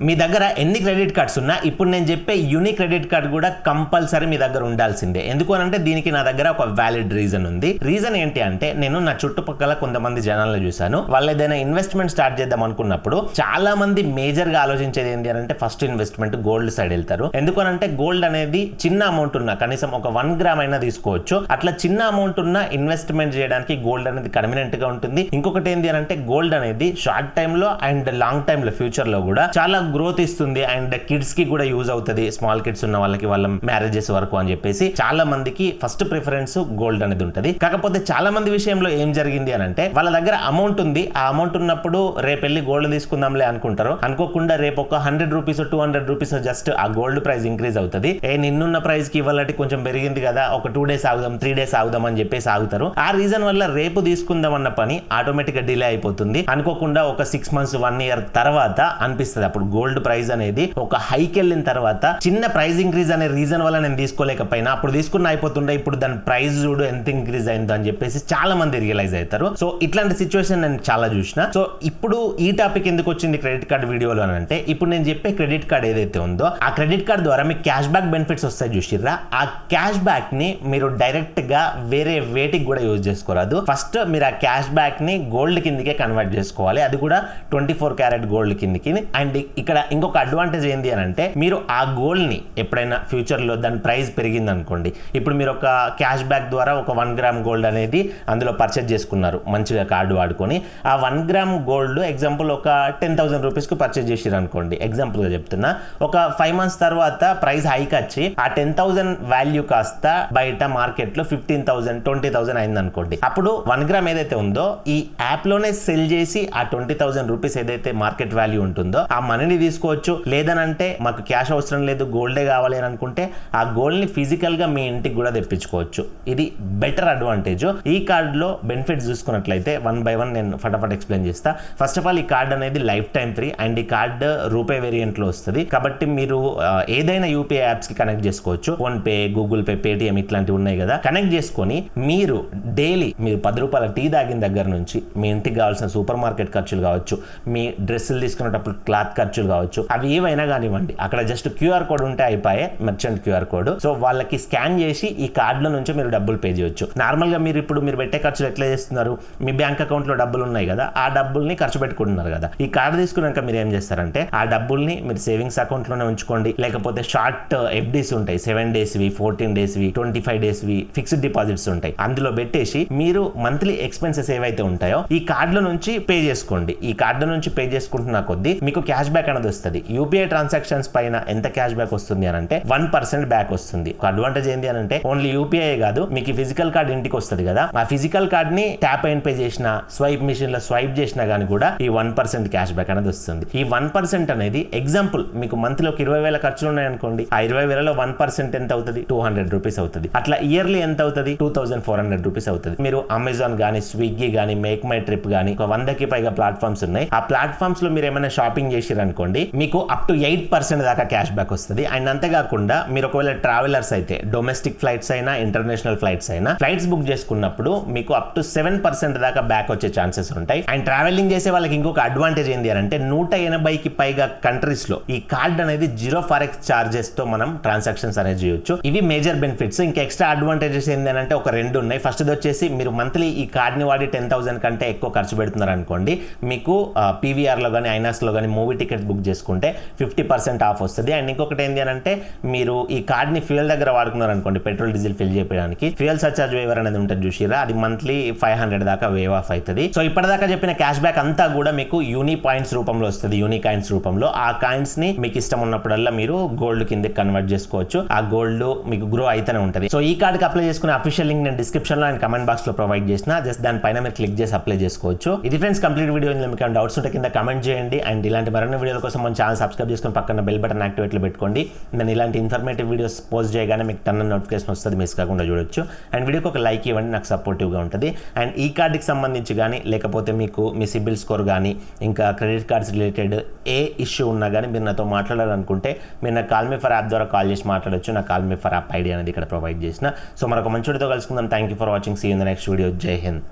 మీ దగ్గర ఎన్ని credit cards ఉన్నా ఇప్పుడు నేను చెప్పే యూనిక్ క్రెడిట్ కార్డ్ కూడా కంపల్సరీ మీ దగ్గర ఉండాల్సిందే. ఎందుకు అంటే దీనికి నా దగ్గర ఒక వ్యాలిడ్ రీజన్ ఉంది. రీజన్ ఏంటి అంటే నేను నా చుట్టుపక్కల కొంతమంది జనాలను చూశాను. వాళ్ళు ఏదైనా ఇన్వెస్ట్మెంట్ స్టార్ట్ చేద్దాం అనుకున్నప్పుడు చాలా మంది మేజర్ గా ఆలోచించేది ఏంటి అంటే ఫస్ట్ ఇన్వెస్ట్మెంట్ గోల్డ్ సైడ్ వెళ్తారు. ఎందుకు అంటే గోల్డ్ అనేది చిన్న అమౌంట్ ఉన్నా కనీసం ఒక 1 గ్రామ్ అయినా తీసుకోవచ్చు. అట్లా చిన్న అమౌంట్ ఉన్న ఇన్వెస్ట్మెంట్ చేయడానికి గోల్డ్ అనేది కన్వీనియంట్ గా ఉంటుంది. ఇంకొకటి ఏంటి అంటే గోల్డ్ అనేది షార్ట్ టైమ్ లో అండ్ లాంగ్ టైమ్ లో ఫ్యూచర్ లో కూడా చాలా గ్రోత్ ఇస్తుంది అండ్ కిడ్స్ కి కూడా యూజ్ అవుతుంది. స్మాల్ కిడ్స్ ఉన్న వాళ్ళకి వాళ్ళ మ్యారేజెస్ వరకు అని చెప్పేసి చాలా మందికి ఫస్ట్ ప్రిఫరెన్స్ గోల్డ్ అనేది ఉంటుంది. కాకపోతే చాలా మంది విషయంలో ఏం జరిగింది అని అంటే వాళ్ళ దగ్గర అమౌంట్ ఉంది. ఆ అమౌంట్ ఉన్నప్పుడు రేపు వెళ్ళి గోల్డ్ తీసుకుందాంలే అనుకుంటారు. అనుకోకుండా రేపు ఒక 100 రూపీస్ 200 రూపీస్ జస్ట్ ఆ గోల్డ్ ప్రైస్ ఇంక్రీజ్ అవుతుంది. నిన్నున్న ప్రైస్ కి ఇవాళ కొంచెం పెరిగింది కదా, ఒక 2 డేస్ ఆగుదాం 3 డేస్ ఆగుదాం అని చెప్పేసి ఆగుతారు. ఆ రీజన్ వల్ల రేపు తీసుకుందాం అన్న పని ఆటోమేటిక్ గా డిలే అయిపోతుంది. అనుకోకుండా ఒక 6 మంత్స్ 1 ఇయర్ తర్వాత అనిపిస్తుంది అప్పుడు గోల్డ్ ప్రైస్ అనేది ఒక హైక్ వెళ్ళిన తర్వాత చిన్న ప్రైస్ ఇంక్రీజ్ అనే రీజన్ వల్ల నేను తీసుకోలేకపోయినా అప్పుడు తీసుకున్న అయిపోతుండే, ఇప్పుడు దాని ప్రైస్ చూడు ఎంత ఇంక్రీజ్ అయిందో అని చెప్పేసి చాలా మంది రియలైజ్ అవుతారు. సో ఇట్లాంటి సిచ్యువేషన్ నేను చాలా చూసిన. సో ఇప్పుడు ఈ టాపిక్ ఎందుకు వచ్చింది క్రెడిట్ కార్డ్ వీడియోలో అని అంటే ఇప్పుడు నేను చెప్పే క్రెడిట్ కార్డ్ ఏదైతే ఉందో ఆ క్రెడిట్ కార్డ్ ద్వారా మీకు క్యాష్ బ్యాక్ బెనిఫిట్స్ వస్తాయి చూసిర్రా. ఆ క్యాష్ బ్యాక్ ని మీరు డైరెక్ట్ గా వేరే వేటికి కూడా యూజ్ చేసుకోరాదు. ఫస్ట్ మీరు ఆ క్యాష్ బ్యాక్ ని గోల్డ్ కిందకే కన్వర్ట్ చేసుకోవాలి. అది కూడా 24 క్యారెట్ గోల్డ్ కిందకి. అండ్ ఇక్కడ ఇంకొక అడ్వాంటేజ్ ఏంటి అని అంటే మీరు ఆ గోల్డ్ ని ఎప్పుడైనా ఫ్యూచర్ లో దాని ప్రైస్ పెరిగింది అనుకోండి, ఇప్పుడు మీరు ఒక క్యాష్ బ్యాక్ ద్వారా ఒక 1 గ్రామ్ గోల్డ్ అనేది అందులో పర్చేజ్ చేసుకున్నారు మంచిగా కార్డు వాడుకొని. ఆ 1 గ్రామ్ గోల్డ్ ఎగ్జాంపుల్ ఒక 10,000 రూపీస్ కు పర్చేజ్ చేసారు అనుకోండి, ఎగ్జాంపుల్ గా చెప్తున్నా. ఒక 5 మంత్స్ తర్వాత ప్రైస్ హైక్ వచ్చి ఆ 10,000 వాల్యూ కాస్త బయట మార్కెట్ లో 15,000 20,000 అయింది అనుకోండి. అప్పుడు 1 గ్రామ్ ఏదైతే ఉందో ఈ యాప్ లోనే సెల్ చేసి ఆ 20,000 రూపీస్ ఏదైతే మార్కెట్ వాల్యూ ఉంటుందో ఆ మనీని తీసుకోవచ్చు. లేదనంటే మాకు క్యాష్ అవసరం లేదు గోల్డే కావాలి అని అనుకుంటే ఆ గోల్డ్ ని ఫిజికల్ గా మీ ఇంటికి కూడా తెప్పించుకోవచ్చు. ఇది బెటర్ అడ్వాంటేజ్. ఈ కార్డ్ లో బెనిఫిట్స్ చూసుకున్నట్లయితే 1 by 1 నేను ఫటాఫట్ ఎక్స్ప్లెయిన్ చేస్తా. ఫస్ట్ ఆఫ్ ఆల్ ఈ కార్డ్ అనేది లైఫ్ టైం ఫ్రీ అండ్ ఈ కార్డ్ రూపే వేరియంట్ లో వస్తుంది. కాబట్టి మీరు ఏదైనా యూపీఐ యాప్స్ కి కనెక్ట్ చేసుకోవచ్చు. Phone pay, Google pay, Paytm ఇట్లాంటివి ఉన్నాయి కదా, కనెక్ట్ చేసుకొని మీరు డైలీ మీరు 10 రూపాయల టీ తాగిన దగ్గర నుంచి మీ ఇంటికి కావాల్సిన సూపర్ మార్కెట్ ఖర్చులు కావచ్చు, మీ డ్రెస్సులు తీసుకునేటప్పుడు క్లాత్ ఖర్చులు కావచ్చు, అవి ఏవైనా కానివ్వండి అక్కడ జస్ట్ క్యూఆర్ కోడ్ ఉంటే అయిపోయే, మర్చెంట్ క్యూఆర్ కోడ్. సో వాళ్ళకి స్కాన్ చేసి ఈ కార్డుల నుంచి మీరు డబ్బులు పే చేయొచ్చు. నార్మల్ గా మీరు ఇప్పుడు మీరు పెట్టే ఖర్చులు ఎట్లా చేస్తున్నారు, మీ బ్యాంక్ అకౌంట్ లో డబ్బులు ఉన్నాయి కదా, ఆ డబ్బుల్ని ఖర్చు పెట్టుకుంటున్నారు కదా. ఈ కార్డు తీసుకున్నాక మీరు ఏం చేస్తారంటే ఆ డబ్బుల్ని మీరు సేవింగ్స్ అకౌంట్ లోనే ఉంచుకోండి. లేకపోతే షార్ట్ ఎఫ్డీస్ ఉంటాయి, 7 డేస్వి 14 డేస్వి 25 డేస్వి ఫిక్స్డ్ డిపాజిట్స్ ఉంటాయి. అందులో పెట్టేసి మీరు మంత్లీ ఎక్స్పెన్సెస్ ఏవైతే ఉంటాయో ఈ కార్డుల నుంచి పే చేసుకోండి. ఈ కార్డు నుంచి పే చేసుకుంటున్న కొద్దీ మీకు క్యాష్ బ్యాక్ అనేది వస్తుంది. యూపీఐ ట్రాన్సాక్షన్స్ పైన ఎంత క్యాష్ బ్యాక్ వస్తుంది అని అంటే 1% బ్యాక్ వస్తుంది. ఒక అడ్వాంటేజ్ ఏంటి అని అంటే ఓన్లీ యూపీఐ కాదు, మీకు ఫిజికల్ కార్డ్ ఇంటికి వస్తుంది కదా, ఆ ఫిజికల్ కార్డ్ ని ట్యాప్ అండ్ పే చేసిన స్వైప్ మిషన్ లో స్వైప్ చేసినా గానీ కూడా ఈ 1% క్యాష్ బ్యాక్ అనేది వస్తుంది. ఈ 1% అనేది ఎగ్జాంపుల్ మీకు మంత్లీ ఒక 20,000 ఖర్చులు ఉన్నాయి అనుకోండి, ఆ 20,000లో 1% ఎంత అవుతుంది, 200 రూపీస్ అవుతుంది. అట్లా ఇయర్లీ ఎంత అవుతుంది, 2,400 రూపీస్ అవుతుంది. మీరు అమెజాన్ గానీ, స్విగ్గీ గానీ, మేక్ మై ట్రిప్ గానీ ఒక 100కి పైగా ప్లాట్ఫామ్స్ ఉన్నాయి. ఆ ప్లాట్ఫామ్స్ లో మీరు ఏమైనా షాపింగ్ చేసిరు అనుకోండి, మీకు అప్ టు 8% దాకా క్యాష్ బ్యాక్ వస్తుంది. అండ్ అంతేకాకుండా మీరు ఒకవేళ ట్రావెలర్స్ అయితే డొమెస్టిక్ ఫ్లైట్స్ అయినా ఇంటర్నేషనల్ ఫ్లైట్స్ అయినా ఫ్లైట్స్ బుక్ చేసుకున్నప్పుడు మీకు అప్ టు 7% దాకా బ్యాక్ వచ్చే ఛాన్సెస్ ఉంటాయి. అండ్ ట్రావెలింగ్ చేసే వాళ్ళకి ఇంకొక అడ్వాంటేజ్ ఏంటి అంటే 180కి పైగా కంట్రీస్ లో ఈ కార్డ్ అనేది 0 ఫారెక్స్ చార్జెస్ తో మనం ట్రాన్సాక్షన్స్ అనేది చేయొచ్చు. ఇవి మేజర్ బెనిఫిట్స్. ఇంకా ఎక్స్ట్రా అడ్వాంటేజెస్ ఏంటి అంటే ఒక 2 ఉన్నాయి. ఫస్ట్ వచ్చేసి మీరు మంత్లీ ఈ కార్డ్ ని వాడి 10,000 కంటే ఎక్కువ ఖర్చు పెడుతున్నారు అనుకోండి, మీకు పీవీఆర్ లో కానీ ఐనాక్స్ లో కానీ మూవీ టికెట్ బుక్ చేసుకుంటే 50% ఆఫ్ వస్తుంది. అండ్ ఇంకొకటి ఏంటి అంటే మీరు ఈ కార్డ్ ని ఫ్యూయల్ దగ్గర వాడుకున్నారు అనుకోండి, పెట్రోల్ డీజిల్ ఫిల్ చేయడానికి ఫ్యూయల్ సర్చార్జ్ వేవర్ అనేది ఉంటుంది చూసిరా, అది మంత్లీ 500 దాకా వేవ్ ఆఫ్ అవుతుంది. సో ఇప్పటిదాకా చెప్పిన క్యాష్ బ్యాక్ అంతా కూడా మీకు యూని పాయింట్స్ రూపంలో వస్తుంది, యూని కాయిన్స్ రూపంలో. ఆ కాయిన్స్ ని మీకు ఇష్టం ఉన్నప్పుడల్లా మీరు గోల్డ్ కింద కన్వర్ట్ చేసుకోవచ్చు. ఆ గోల్డ్ మీకు గ్రో అయితేనే ఉంటుంది. సో ఈ కార్డ్ కి అప్లై చేసుకునే అఫీషియల్ లింక్ నేను డిస్క్రిప్షన్ లో అండ్ కమెంట్ బాక్స్ లో ప్రొవైడ్ చేసిన, జస్ట్ దానిపైన మీరు క్లిక్ చేసి అప్లై చేసుకోవచ్చు. ఇది ఫ్రెండ్స్ కంప్లీట్ వీడియో. మీకు డౌట్స్ ఉంటే కింద కమెంట్ చేయండి. అండ్ ఇలాంటి మరిన్ని వీడియోల కోసం మన ఛానల్ సబ్స్క్రైబ్ చేసుకొని పక్కన బెల్ బటన్ యాక్టివేట్ లో పెట్టుకోండి. నేను ఇలాంటి ఇన్ఫర్మేటివ్ వీడియోస్ పోస్ట్ చేయగానే మీకు టన్ నోటిఫికేషన్ వస్తుంది, మిస్ కాకుండా చూడొచ్చు. అండ్ వీడియోకి ఒక లైక్ ఇవ్వండి, నాకు సపోర్టివ్గా ఉంటుంది. అండ్ ఈ కార్డుకి సంబంధించి కానీ లేకపోతే మీకు మీ సిబిల్ స్కోర్ కానీ ఇంకా క్రెడిట్ కార్డ్స్ రిలేటెడ్ ఏ ఇష్యూ ఉన్నా కానీ మీరు నాతో మాట్లాడాలనుకుంటే మీరు నా కాల్ మీ ఫర్ యాప్ ద్వారా కాల్ చేసి మాట్లాడొచ్చు. నా call me for app ID అనేది ఇక్కడ ప్రొవైడ్ చేసిన. సో మరొక మంచి వీడియోతో కలుసుకుందాం. Thank you for watching. See you in the next video. జై హింద్.